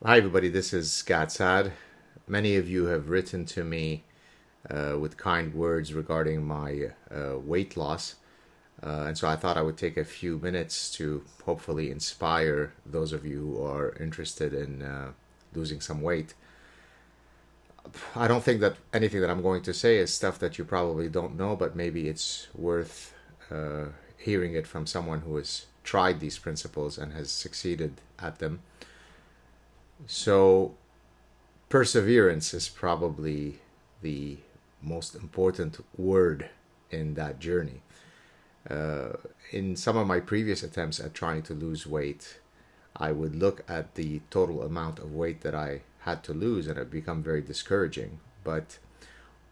Hi, everybody. This is Saad. Many of you have written to me with kind words regarding my weight loss. And so I thought I would take a few minutes to hopefully inspire those of you who are interested in losing some weight. I don't think that anything that I'm going to say is stuff that you probably don't know, but maybe it's worth hearing it from someone who has tried these principles and has succeeded at them. So, perseverance is probably the most important word in that journey. Uh, in some of my previous attempts at trying to lose weight, I would look at the total amount of weight that I had to lose and it become very discouraging. But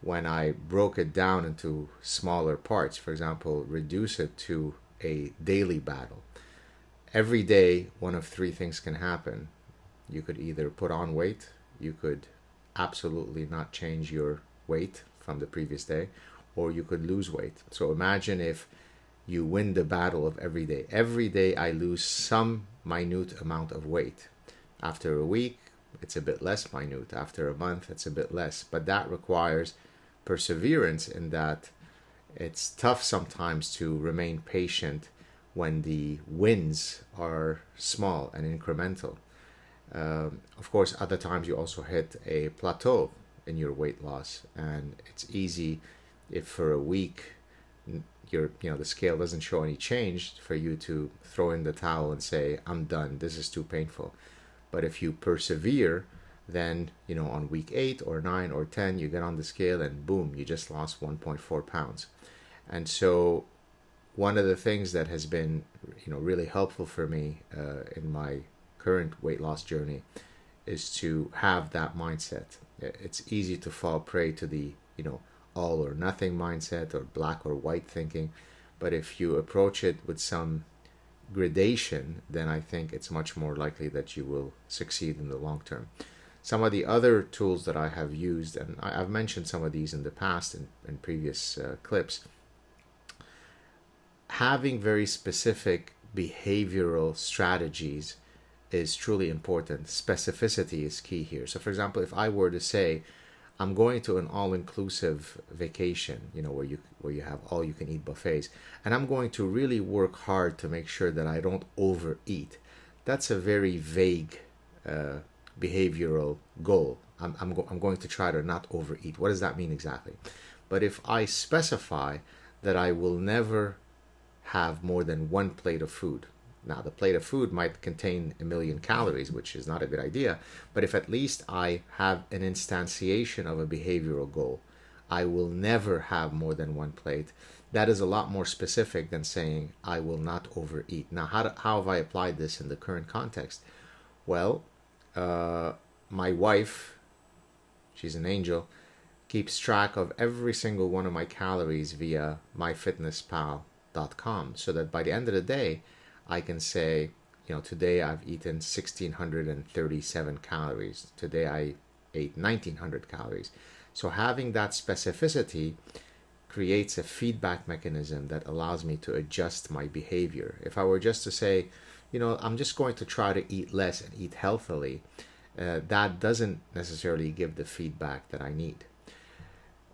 when I broke it down into smaller parts, for example, reduce it to a daily battle, every day one of three things can happen. You could either put on weight, you could absolutely not change your weight from the previous day, or you could lose weight. So imagine if you win the battle of every day. Every day I lose some minute amount of weight. After a week, it's a bit less minute. After a month, it's a bit less. But that requires perseverance in that it's tough sometimes to remain patient when the wins are small and incremental. Of course, other times you also hit a plateau in your weight loss, and it's easy if for a week the scale doesn't show any change for you to throw in the towel and say, I'm done, this is too painful. But if you persevere, then on week 8 or 9 or 10 you get on the scale and boom, you just lost 1.4 pounds. And so one of the things that has been really helpful for me in my current weight loss journey is to have that mindset. It's easy to fall prey to the all or nothing mindset or black or white thinking, but if you approach it with some gradation, then I think it's much more likely that you will succeed in the long term. Some of the other tools that I have used, and I've mentioned some of these in the past in previous clips, having very specific behavioral strategies is truly important. Specificity is key here. So, for example, if I were to say, I'm going to an all-inclusive vacation, where you have all-you-can-eat buffets, and I'm going to really work hard to make sure that I don't overeat. That's a very vague behavioral goal. I'm going to try to not overeat. What does that mean exactly? But if I specify that I will never have more than one plate of food. Now, the plate of food might contain 1,000,000 calories, which is not a good idea. But if at least I have an instantiation of a behavioral goal, I will never have more than one plate. That is a lot more specific than saying I will not overeat. Now, how have I applied this in the current context? Well, my wife, she's an angel, keeps track of every single one of my calories via myfitnesspal.com, so that by the end of the day, I can say, today I've eaten 1,637 calories. Today I ate 1,900 calories. So having that specificity creates a feedback mechanism that allows me to adjust my behavior. If I were just to say, I'm just going to try to eat less and eat healthily, that doesn't necessarily give the feedback that I need.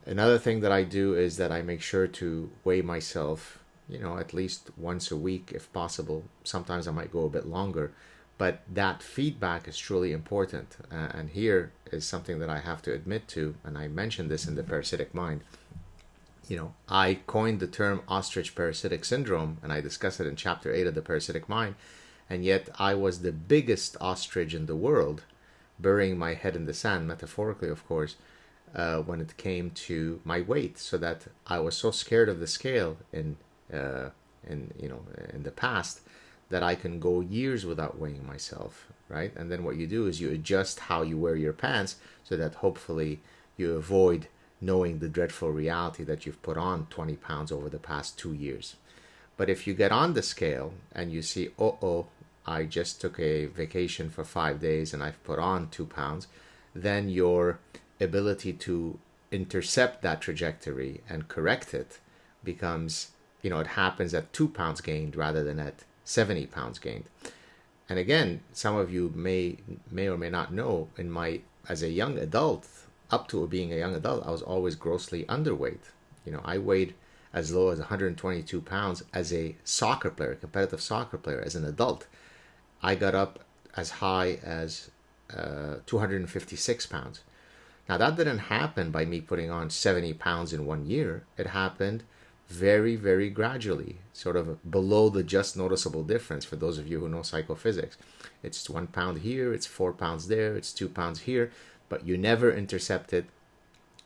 Another thing that I do is that I make sure to weigh myself at least once a week if possible. Sometimes I might go a bit longer, but that feedback is truly important. And here is something that I have to admit to, and I mentioned this in the Parasitic Mind. I coined the term ostrich parasitic syndrome, and I discuss it in chapter 8 of the Parasitic Mind, and yet I was the biggest ostrich in the world, burying my head in the sand, metaphorically of course, when it came to my weight, so that I was so scared of the scale in the past that I can go years without weighing myself, right? And then what you do is you adjust how you wear your pants so that hopefully you avoid knowing the dreadful reality that you've put on 20 pounds over the past 2 years. But if you get on the scale and you see, I just took a vacation for 5 days and I've put on 2 pounds, then your ability to intercept that trajectory and correct it becomes, it happens at 2 pounds gained rather than at 70 pounds gained. And again, some of you may or may not know, as a young adult, up to being a young adult, I was always grossly underweight. I weighed as low as 122 pounds as a soccer player, a competitive soccer player, as an adult. I got up as high as 256 pounds. Now, that didn't happen by me putting on 70 pounds in 1 year. It happened very, very gradually, sort of below the just noticeable difference. For those of you who know psychophysics, it's 1 pound here, it's 4 pounds there, it's 2 pounds here, but you never intercept it.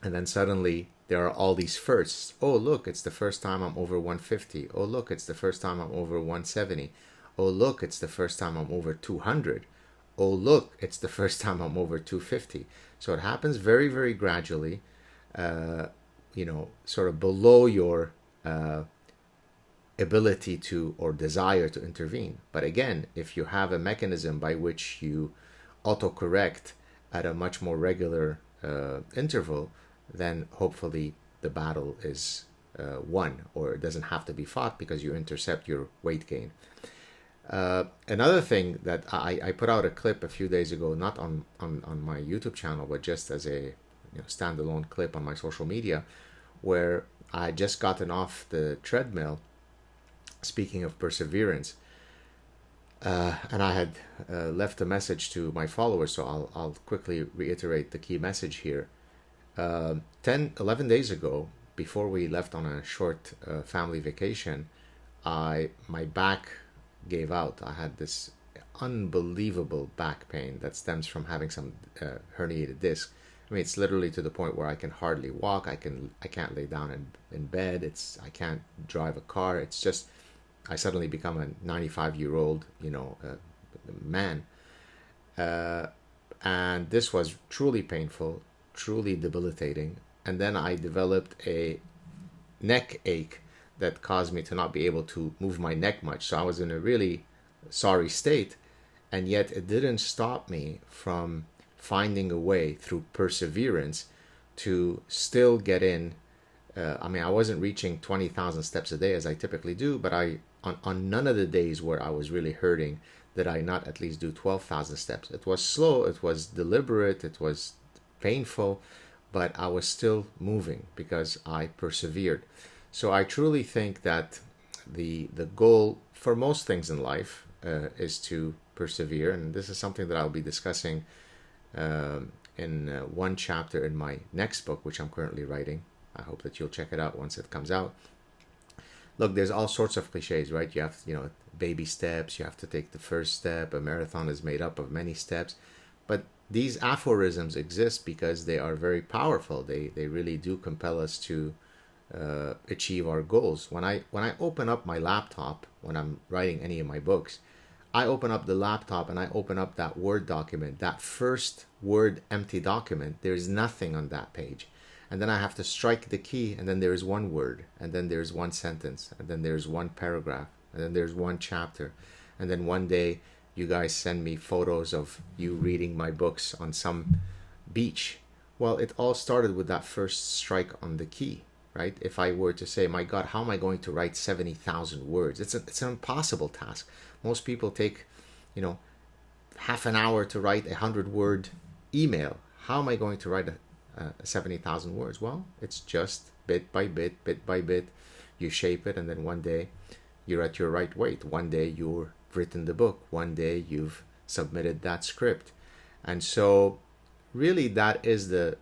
And then suddenly there are all these firsts. Oh, look, it's the first time I'm over 150. Oh, look, it's the first time I'm over 170. Oh, look, it's the first time I'm over 200. Oh, look, it's the first time I'm over 250. So it happens very, very gradually, sort of below your ability to or desire to intervene. But again, if you have a mechanism by which you autocorrect at a much more regular interval, then hopefully the battle is won, or it doesn't have to be fought because you intercept your weight gain. Another thing that I put out a clip a few days ago, not on my YouTube channel, but just as a standalone clip on my social media, where I had just gotten off the treadmill, speaking of perseverance, and I had left a message to my followers, so I'll quickly reiterate the key message here. 11 days ago, before we left on a short family vacation, my back gave out. I had this unbelievable back pain that stems from having some herniated disc. I mean, it's literally to the point where I can hardly walk. I can't lay down in bed. I can't drive a car. It's just, I suddenly become a 95-year-old, man. And this was truly painful, truly debilitating. And then I developed a neck ache that caused me to not be able to move my neck much. So I was in a really sorry state, and yet it didn't stop me from finding a way through perseverance to still get in. I wasn't reaching 20,000 steps a day as I typically do, but on none of the days where I was really hurting did I not at least do 12,000 steps. It was slow, it was deliberate, it was painful, but I was still moving because I persevered. So I truly think that the goal for most things in life is to persevere, and this is something that I'll be discussing in one chapter in my next book, which I'm currently writing. I hope that you'll check it out once it comes out. Look, there's all sorts of cliches, right? You have, baby steps, you have to take the first step. A marathon is made up of many steps. But these aphorisms exist because they are very powerful. They really do compel us to achieve our goals. When I open up my laptop, when I'm writing any of my books, I open up the laptop and I open up that Word document, that first Word empty document. There's nothing on that page. And then I have to strike the key, and then there's one word, and then there's one sentence, and then there's one paragraph, and then there's one chapter. And then one day you guys send me photos of you reading my books on some beach. Well, it all started with that first strike on the key, right? If I were to say, my God, how am I going to write 70,000 words? It's an impossible task. Most people take, half an hour to write 100-word email. How am I going to write 70,000 words? Well, it's just bit by bit, bit by bit. You shape it, and then one day you're at your right weight. One day you've written the book. One day you've submitted that script. And so really that is the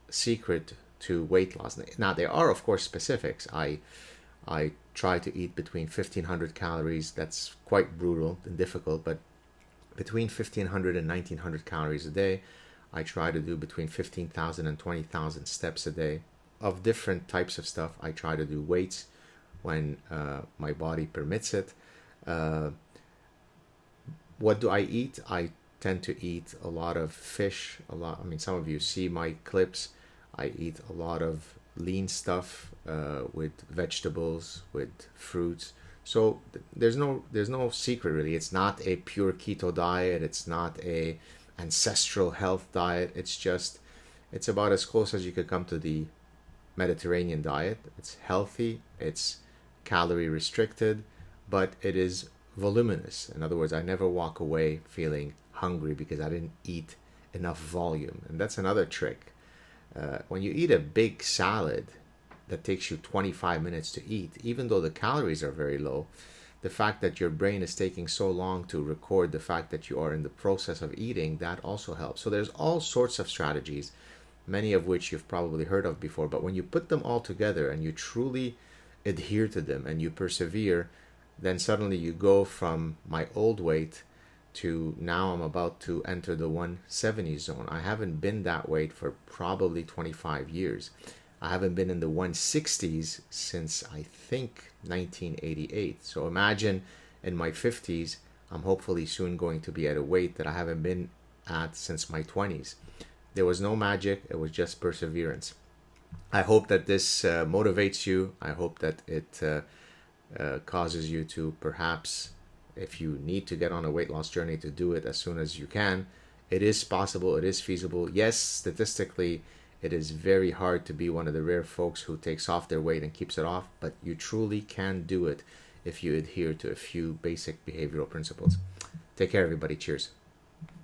secret to weight loss. Now, there are, of course, specifics. I try to eat between 1,500 calories. That's quite brutal and difficult, but between 1,500 and 1,900 calories a day. I try to do between 15,000 and 20,000 steps a day of different types of stuff. I try to do weights when my body permits it. What do I eat? I tend to eat a lot of fish. Some of you see my clips. I eat a lot of lean stuff with vegetables, with fruits. So there's no secret really. It's not a pure keto diet. It's not a ancestral health diet. It's about as close as you could come to the Mediterranean diet. It's healthy, it's calorie restricted, but it is voluminous. In other words, I never walk away feeling hungry because I didn't eat enough volume. And that's another trick. When you eat a big salad that takes you 25 minutes to eat, even though the calories are very low, the fact that your brain is taking so long to record the fact that you are in the process of eating, that also helps. So there's all sorts of strategies, many of which you've probably heard of before, but when you put them all together and you truly adhere to them and you persevere, then suddenly you go from my old weight to now I'm about to enter the 170 zone. I haven't been that weight for probably 25 years. I haven't been in the 160s since I think 1988. So imagine in my 50s, I'm hopefully soon going to be at a weight that I haven't been at since my 20s. There was no magic, it was just perseverance. I hope that this motivates you. I hope that it causes you to perhaps, if you need to get on a weight loss journey, to do it as soon as you can. It is possible, it is feasible. Yes, statistically, it is very hard to be one of the rare folks who takes off their weight and keeps it off, but you truly can do it if you adhere to a few basic behavioral principles. Take care, everybody. Cheers.